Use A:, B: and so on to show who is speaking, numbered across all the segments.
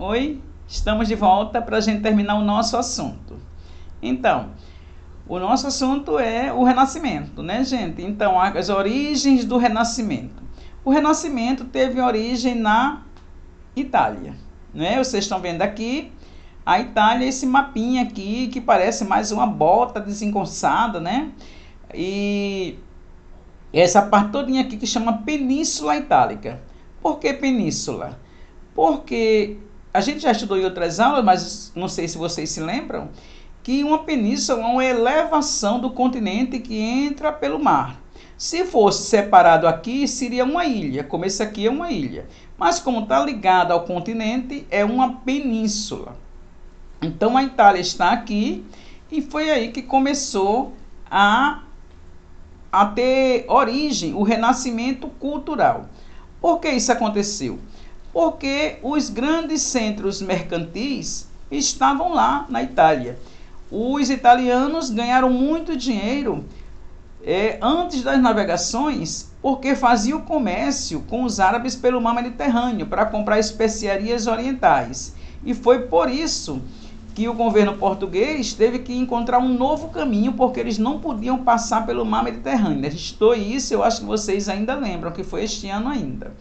A: Oi, estamos de volta para a gente terminar o nosso assunto. Então, o nosso assunto é o Renascimento, né, gente? Então, as origens do Renascimento. O Renascimento teve origem na Itália, né? Vocês estão vendo aqui a Itália, esse mapinha aqui que parece mais uma bota desengonçada, né? E essa parte todinha aqui que chama Península Itálica. Por que península? Porque a gente já estudou em outras aulas, mas não sei se vocês se lembram, que uma península é uma elevação do continente que entra pelo mar. Se fosse separado aqui, seria uma ilha, como esse aqui é uma ilha. Mas como está ligado ao continente, é uma península. Então a Itália está aqui e foi aí que começou a ter origem o renascimento cultural. Por que isso aconteceu? Porque os grandes centros mercantis estavam lá na Itália. Os italianos ganharam muito dinheiro antes das navegações, porque faziam comércio com os árabes pelo mar Mediterrâneo para comprar especiarias orientais. E foi por isso que o governo português teve que encontrar um novo caminho, porque eles não podiam passar pelo mar Mediterrâneo. A gente estudou isso, eu acho que vocês ainda lembram, que foi este ano ainda.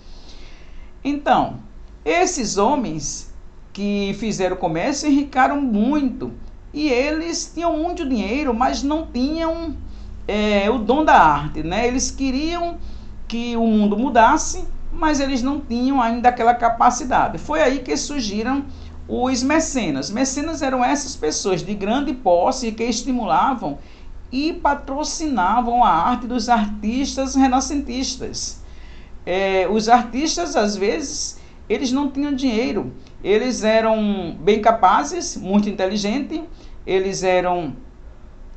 A: Então, esses homens que fizeram comércio enricaram muito. E eles tinham muito dinheiro, mas não tinham o dom da arte, né? Eles queriam que o mundo mudasse, mas eles não tinham ainda aquela capacidade. Foi aí que surgiram os mecenas. Mecenas eram essas pessoas de grande posse que estimulavam e patrocinavam a arte dos artistas renascentistas. Os artistas, às vezes, eles não tinham dinheiro. Eles eram bem capazes, muito inteligentes, eles eram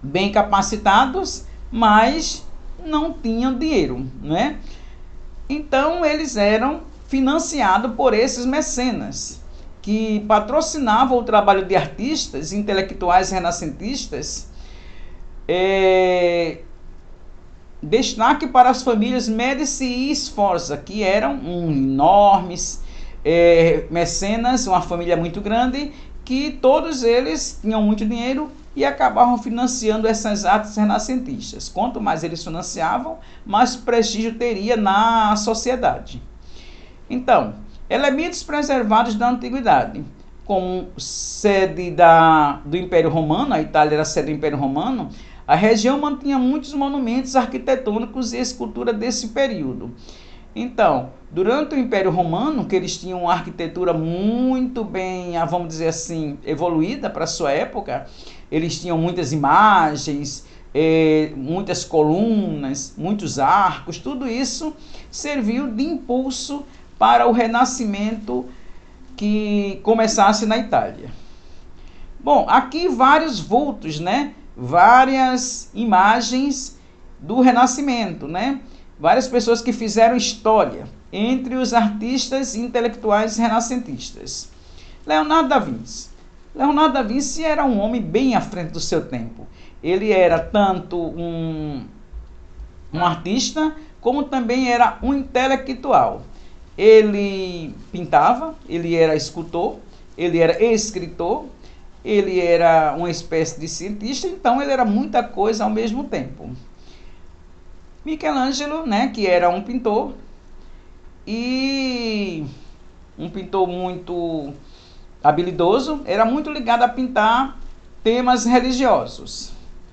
A: bem capacitados, mas não tinham dinheiro, né? Então, eles eram financiados por esses mecenas, que patrocinavam o trabalho de artistas, intelectuais renascentistas. Destaque para as famílias Médici e Sforza, que eram enormes mecenas, uma família muito grande, que todos eles tinham muito dinheiro e acabavam financiando essas artes renascentistas. Quanto mais eles financiavam, mais prestígio teria na sociedade. Então, elementos preservados da antiguidade, como sede do Império Romano, a Itália era sede do Império Romano, a região mantinha muitos monumentos arquitetônicos e escultura desse período. Então, durante o Império Romano, que eles tinham uma arquitetura muito bem, vamos dizer assim, evoluída para a sua época, eles tinham muitas imagens, muitas colunas, muitos arcos, tudo isso serviu de impulso para o Renascimento que começasse na Itália. Bom, aqui vários vultos, né? Várias imagens do Renascimento, né? Várias pessoas que fizeram história entre os artistas e intelectuais renascentistas. Leonardo da Vinci. Leonardo da Vinci era um homem bem à frente do seu tempo. Ele era tanto um artista, como também era um intelectual. Ele pintava, ele era escultor, ele era escritor, ele era uma espécie de cientista, então ele era muita coisa ao mesmo tempo. Michelangelo, né, que era um pintor, e um pintor muito habilidoso, era muito ligado a pintar temas religiosos.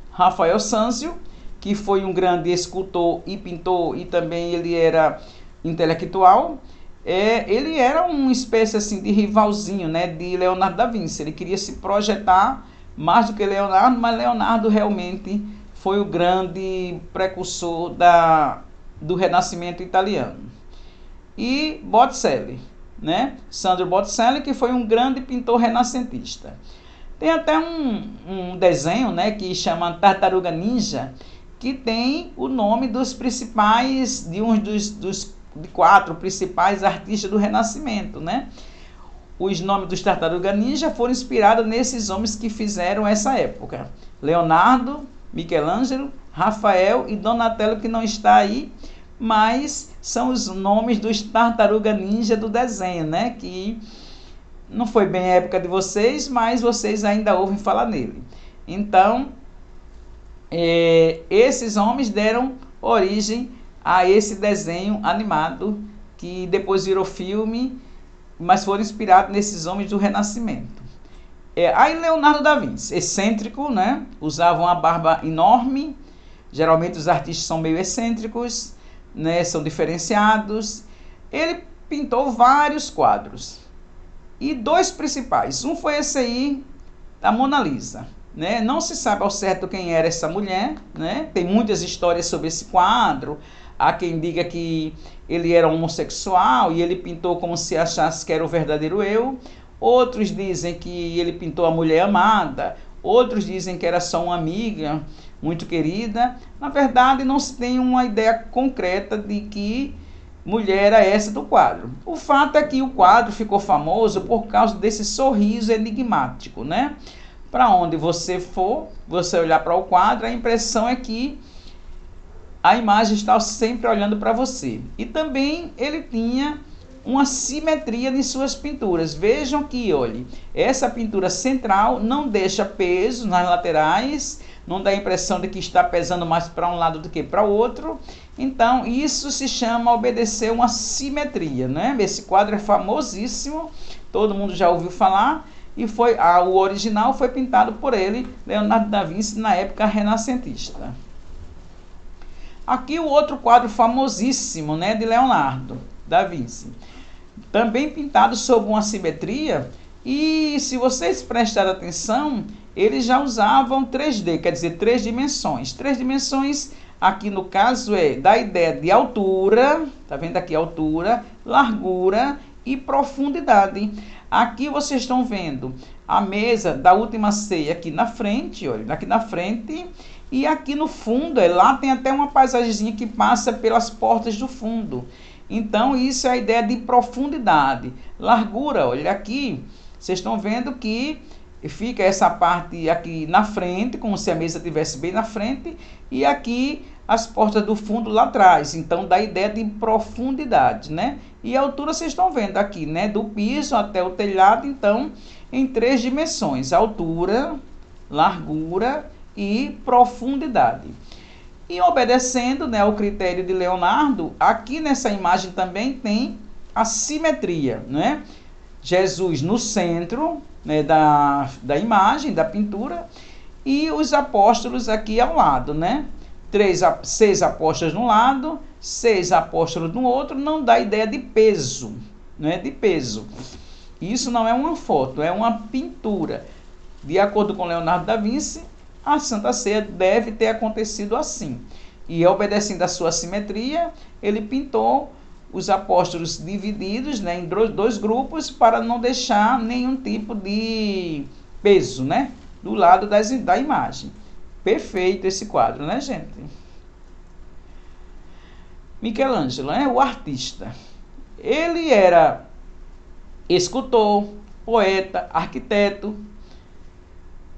A: Rafael Sanzio, que foi um grande escultor e pintor, e também ele era intelectual, ele era uma espécie assim de rivalzinho, né, de Leonardo da Vinci. Ele queria se projetar mais do que Leonardo, mas Leonardo realmente foi o grande precursor do Renascimento italiano. E Botticelli, né? Sandro Botticelli, que foi um grande pintor renascentista. Tem até um desenho, né, que chama Tartaruga Ninja, que tem o nome dos principais, dos 4 principais artistas do Renascimento, né? Os nomes dos Tartaruga Ninja foram inspirados nesses homens que fizeram essa época. Leonardo, Michelangelo, Rafael e Donatello, que não está aí, mas são os nomes dos Tartaruga Ninja do desenho, né? Que não foi bem a época de vocês, mas vocês ainda ouvem falar nele. Então, esses homens deram origem a esse desenho animado, que depois virou filme, mas foram inspirados nesses homens do Renascimento. Aí Leonardo da Vinci, excêntrico, né? Usava uma barba enorme. Geralmente os artistas são meio excêntricos, né? São diferenciados. Ele pintou vários quadros. E dois principais. Um foi esse aí, da Mona Lisa. Né? Não se sabe ao certo quem era essa mulher. Né? Tem muitas histórias sobre esse quadro. Há quem diga que ele era homossexual e ele pintou como se achasse que era o verdadeiro eu. Outros dizem que ele pintou a mulher amada. Outros dizem que era só uma amiga muito querida. Na verdade, não se tem uma ideia concreta de que mulher era essa do quadro. O fato é que o quadro ficou famoso por causa desse sorriso enigmático, né? Para onde você for, você olhar para o quadro, a impressão é que a imagem está sempre olhando para você. E também ele tinha uma simetria em suas pinturas. Vejam que, olhe, essa pintura central não deixa peso nas laterais, não dá a impressão de que está pesando mais para um lado do que para o outro. Então, isso se chama obedecer uma simetria, né? Esse quadro é famosíssimo, todo mundo já ouviu falar, e o original foi pintado por ele, Leonardo da Vinci, na época renascentista. Aqui o outro quadro famosíssimo, né, de Leonardo da Vinci, também pintado sob uma simetria, e se vocês prestarem atenção, eles já usavam 3D, quer dizer, 3 dimensões. 3 dimensões, aqui no caso, da ideia de altura, tá vendo aqui altura, largura e profundidade. Aqui vocês estão vendo a mesa da última ceia aqui na frente, olha, aqui na frente, e aqui no fundo, lá tem até uma paisagemzinha que passa pelas portas do fundo. Então, isso é a ideia de profundidade. Largura, olha aqui, vocês estão vendo que fica essa parte aqui na frente, como se a mesa estivesse bem na frente, e aqui as portas do fundo lá atrás. Então, dá a ideia de profundidade, né? E a altura vocês estão vendo aqui, né? Do piso até o telhado, então, em 3 dimensões. Altura, largura e profundidade. E obedecendo, né, ao critério de Leonardo, aqui nessa imagem também tem a simetria, né? Jesus no centro, né, da imagem, da pintura, e os apóstolos aqui ao lado, né? 6 apóstolos de um lado, 6 apóstolos do outro, não dá ideia de peso, né? De peso. Isso não é uma foto, é uma pintura. De acordo com Leonardo da Vinci, a Santa Ceia deve ter acontecido assim. E obedecendo a sua simetria, ele pintou os apóstolos divididos, né, em 2 grupos, para não deixar nenhum tipo de peso, né, do lado da imagem. Perfeito esse quadro, né, gente? Michelangelo, né, o artista. Ele era escultor, poeta, arquiteto,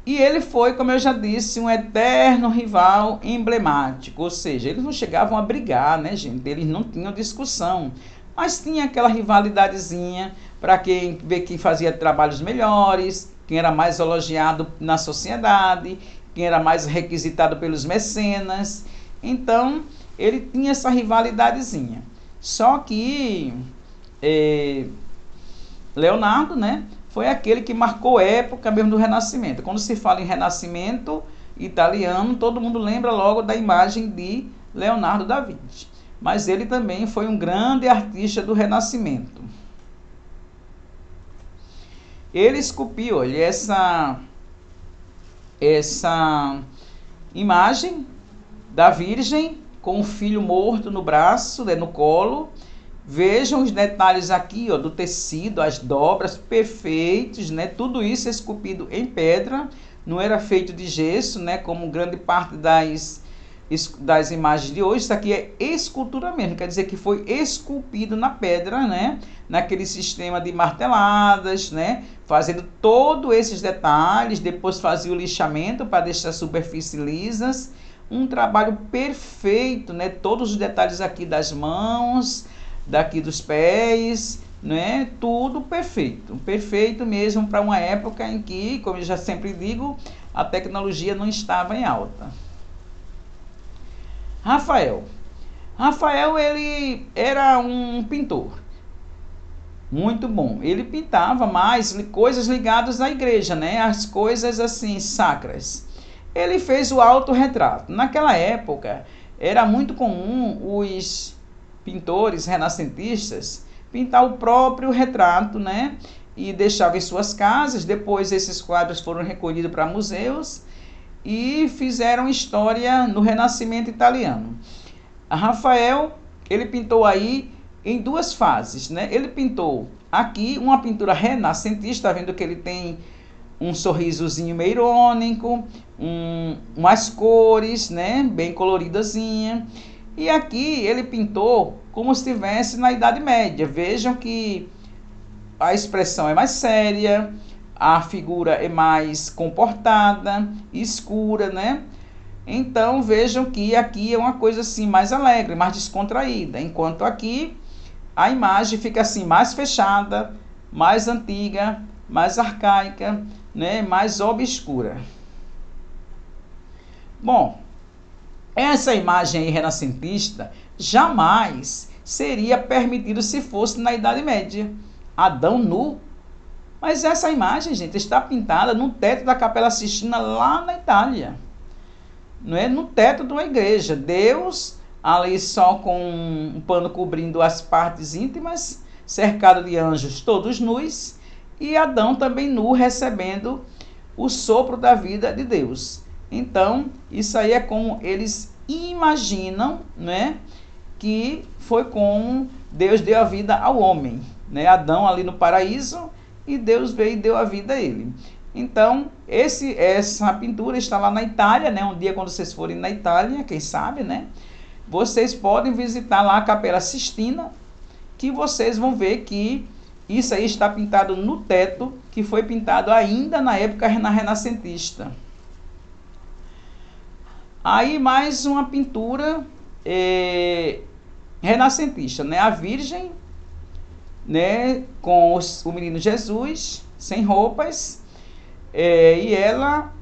A: e ele foi, como eu já disse, um eterno rival emblemático. Ou seja, eles não chegavam a brigar, né, gente? Eles não tinham discussão. Mas tinha aquela rivalidadezinha para quem ver quem fazia trabalhos melhores, quem era mais elogiado na sociedade, quem era mais requisitado pelos mecenas. Então, ele tinha essa rivalidadezinha. Só que Leonardo, né, foi aquele que marcou a época mesmo do Renascimento. Quando se fala em Renascimento italiano, todo mundo lembra logo da imagem de Leonardo da Vinci. Mas ele também foi um grande artista do Renascimento. Ele esculpiu, olha, essa imagem da Virgem com o filho morto no braço, né, no colo. Vejam os detalhes aqui, ó, do tecido, as dobras perfeitos, né? Tudo isso é esculpido em pedra, não era feito de gesso, né? Como grande parte das imagens de hoje. Isso aqui é escultura mesmo, quer dizer que foi esculpido na pedra, né? Naquele sistema de marteladas, né? Fazendo todos esses detalhes, depois fazia o lixamento para deixar a superfície lisas. Um trabalho perfeito, né? Todos os detalhes aqui das mãos, daqui dos pés, né? Tudo perfeito, perfeito mesmo para uma época em que, como eu já sempre digo, a tecnologia não estava em alta. Rafael. Rafael, ele era um pintor muito bom. Ele pintava mais coisas ligadas à igreja, né? As coisas assim sacras. Ele fez o autorretrato. Naquela época, era muito comum os pintores renascentistas pintar o próprio retrato, né? E deixava em suas casas. Depois esses quadros foram recolhidos para museus e fizeram história no Renascimento italiano. A Rafael, ele pintou aí em duas fases, né? Ele pintou aqui uma pintura renascentista, tá vendo que ele tem um sorrisozinho meio irônico, umas cores, né, bem coloridazinha. E aqui ele pintou como se estivesse na Idade Média. Vejam que a expressão é mais séria, a figura é mais comportada, escura, né? Então vejam que aqui é uma coisa assim mais alegre, mais descontraída, enquanto aqui a imagem fica assim mais fechada, mais antiga, mais arcaica, né? Mais obscura. Bom, essa imagem aí renascentista jamais seria permitido se fosse na Idade Média. Adão nu. Mas essa imagem, gente, está pintada no teto da Capela Sistina lá na Itália. Não é? No teto de uma igreja. Deus ali só com um pano cobrindo as partes íntimas, cercado de anjos todos nus, e Adão também nu, recebendo o sopro da vida de Deus. Então, isso aí é como eles imaginam, né, que foi como Deus deu a vida ao homem, né? Adão ali no paraíso, e Deus veio e deu a vida a ele. Então, essa pintura está lá na Itália, né? Um dia quando vocês forem na Itália, quem sabe, né? Vocês podem visitar lá a Capela Sistina, que vocês vão ver que isso aí está pintado no teto, que foi pintado ainda na época renascentista. Aí mais uma pintura renascentista, né? A Virgem, né, com o menino Jesus, sem roupas, e ela,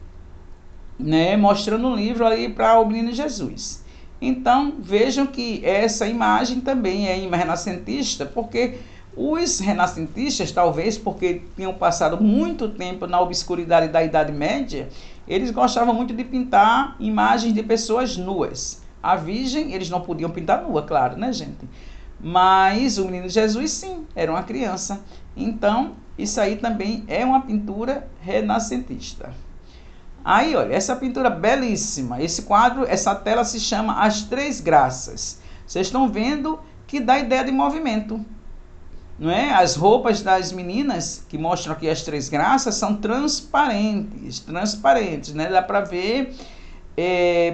A: né, mostrando um livro ali para o menino Jesus. Então, vejam que essa imagem também é renascentista, porque os renascentistas, talvez porque tinham passado muito tempo na obscuridade da Idade Média, eles gostavam muito de pintar imagens de pessoas nuas. A Virgem, eles não podiam pintar nua, claro, né, gente? Mas o menino Jesus, sim, era uma criança. Então, isso aí também é uma pintura renascentista. Aí, olha, essa pintura belíssima, esse quadro, essa tela se chama As Três Graças. Vocês estão vendo que dá ideia de movimento, não é? As roupas das meninas, que mostram aqui as três graças, são transparentes, né? Dá para ver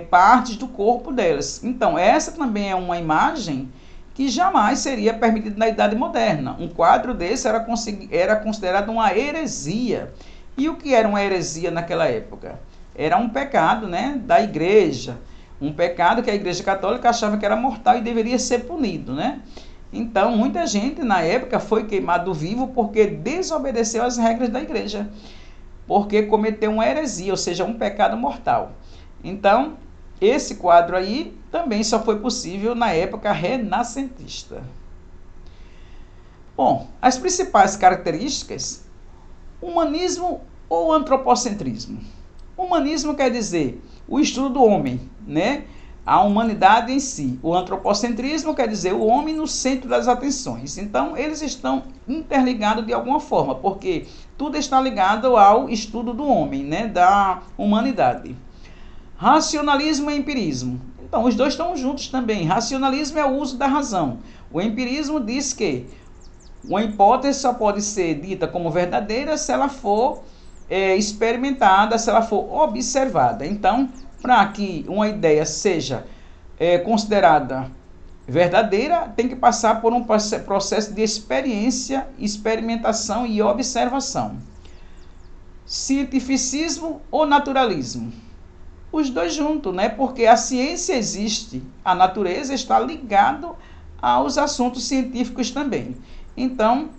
A: partes do corpo delas. Então, essa também é uma imagem que jamais seria permitida na Idade Moderna. Um quadro desse era considerado uma heresia. E o que era uma heresia naquela época? Era um pecado, né, da igreja. Um pecado que a Igreja Católica achava que era mortal e deveria ser punido, né? Então, muita gente na época foi queimado vivo porque desobedeceu às regras da igreja. Porque cometeu uma heresia, ou seja, um pecado mortal. Então, esse quadro aí também só foi possível na época renascentista. Bom, as principais características: humanismo ou antropocentrismo. Humanismo quer dizer o estudo do homem, né? A humanidade em si. O antropocentrismo quer dizer o homem no centro das atenções. Então, eles estão interligados de alguma forma, porque tudo está ligado ao estudo do homem, né? Da humanidade. Racionalismo e empirismo. Então, os dois estão juntos também. Racionalismo é o uso da razão. O empirismo diz que uma hipótese só pode ser dita como verdadeira se ela for experimentada, se ela for observada. Então, para que uma ideia seja considerada verdadeira, tem que passar por um processo de experiência, experimentação e observação. Cientificismo ou naturalismo? Os dois juntos, né? Porque a ciência existe, a natureza está ligada aos assuntos científicos também. Então,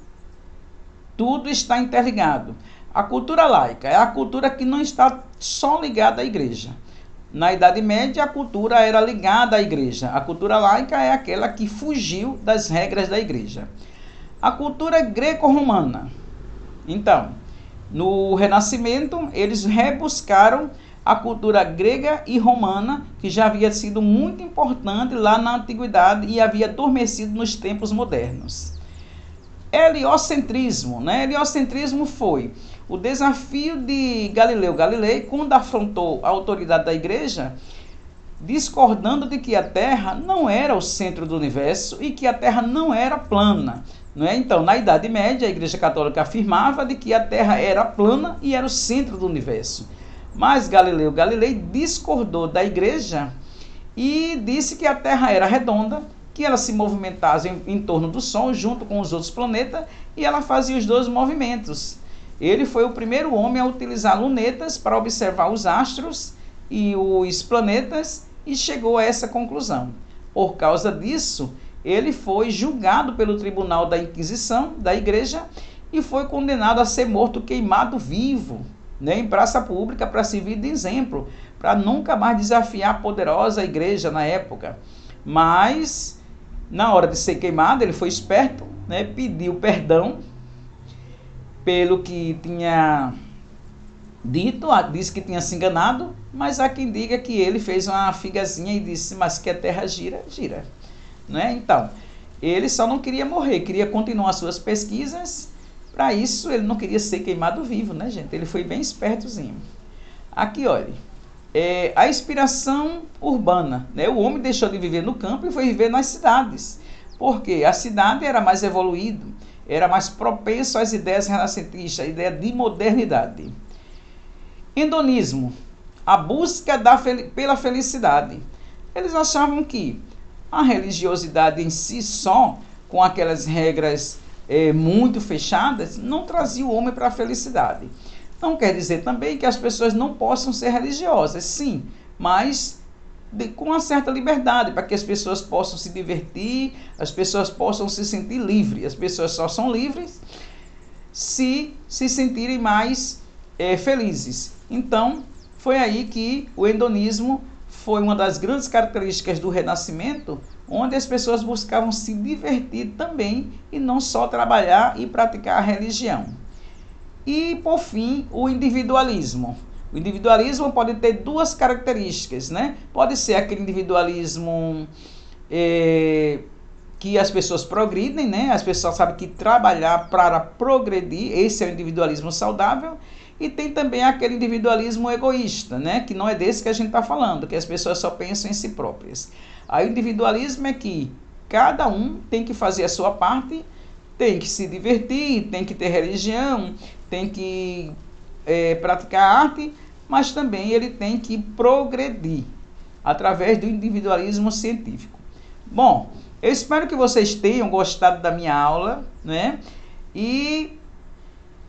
A: tudo está interligado. A cultura laica é a cultura que não está só ligada à igreja. Na Idade Média, a cultura era ligada à igreja. A cultura laica é aquela que fugiu das regras da igreja. A cultura greco-romana. Então, no Renascimento, eles rebuscaram a cultura grega e romana, que já havia sido muito importante lá na Antiguidade e havia adormecido nos tempos modernos. Heliocentrismo, né? Heliocentrismo foi o desafio de Galileu Galilei, quando afrontou a autoridade da igreja, discordando de que a Terra não era o centro do universo e que a Terra não era plana. Não é? Então, na Idade Média, a Igreja Católica afirmava de que a Terra era plana e era o centro do universo. Mas Galileu Galilei discordou da igreja e disse que a Terra era redonda, que ela se movimentava em torno do Sol, junto com os outros planetas, e ela fazia os dois movimentos. Ele foi o primeiro homem a utilizar lunetas para observar os astros e os planetas e chegou a essa conclusão. Por causa disso, ele foi julgado pelo Tribunal da Inquisição da Igreja e foi condenado a ser morto queimado vivo, né, em praça pública, para servir de exemplo, para nunca mais desafiar a poderosa igreja na época. Mas, na hora de ser queimado, ele foi esperto, né, pediu perdão pelo que tinha dito, disse que tinha se enganado, mas há quem diga que ele fez uma figazinha e disse, mas que a terra gira, gira. Né? Então, ele só não queria morrer, queria continuar suas pesquisas. Para isso, ele não queria ser queimado vivo, né, gente? Ele foi bem espertozinho. Aqui, olha, a inspiração urbana, né? O homem deixou de viver no campo e foi viver nas cidades. Porque a cidade era mais evoluída, era mais propenso às ideias renascentistas, a ideia de modernidade. Hedonismo, a busca pela felicidade. Eles achavam que a religiosidade em si só, com aquelas regras muito fechadas, não trazia o homem para a felicidade. Não quer dizer também que as pessoas não possam ser religiosas, sim, mas com uma certa liberdade, para que as pessoas possam se divertir, as pessoas possam se sentir livres. As pessoas só são livres se sentirem mais felizes. Então, foi aí que o hedonismo foi uma das grandes características do Renascimento, onde as pessoas buscavam se divertir também e não só trabalhar e praticar a religião. E, por fim, o individualismo. O individualismo pode ter duas características, né? Pode ser aquele individualismo que as pessoas progridem, né? As pessoas sabem que trabalhar para progredir, esse é o individualismo saudável. E tem também aquele individualismo egoísta, né? Que não é desse que a gente está falando, que as pessoas só pensam em si próprias. O individualismo é que cada um tem que fazer a sua parte, tem que se divertir, tem que ter religião, tem que praticar arte, mas também ele tem que progredir através do individualismo científico. Bom, eu espero que vocês tenham gostado da minha aula, né? E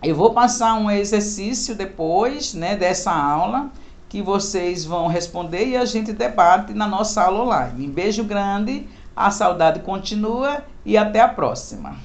A: eu vou passar um exercício depois, né, dessa aula, que vocês vão responder e a gente debate na nossa aula online. Um beijo grande, a saudade continua e até a próxima.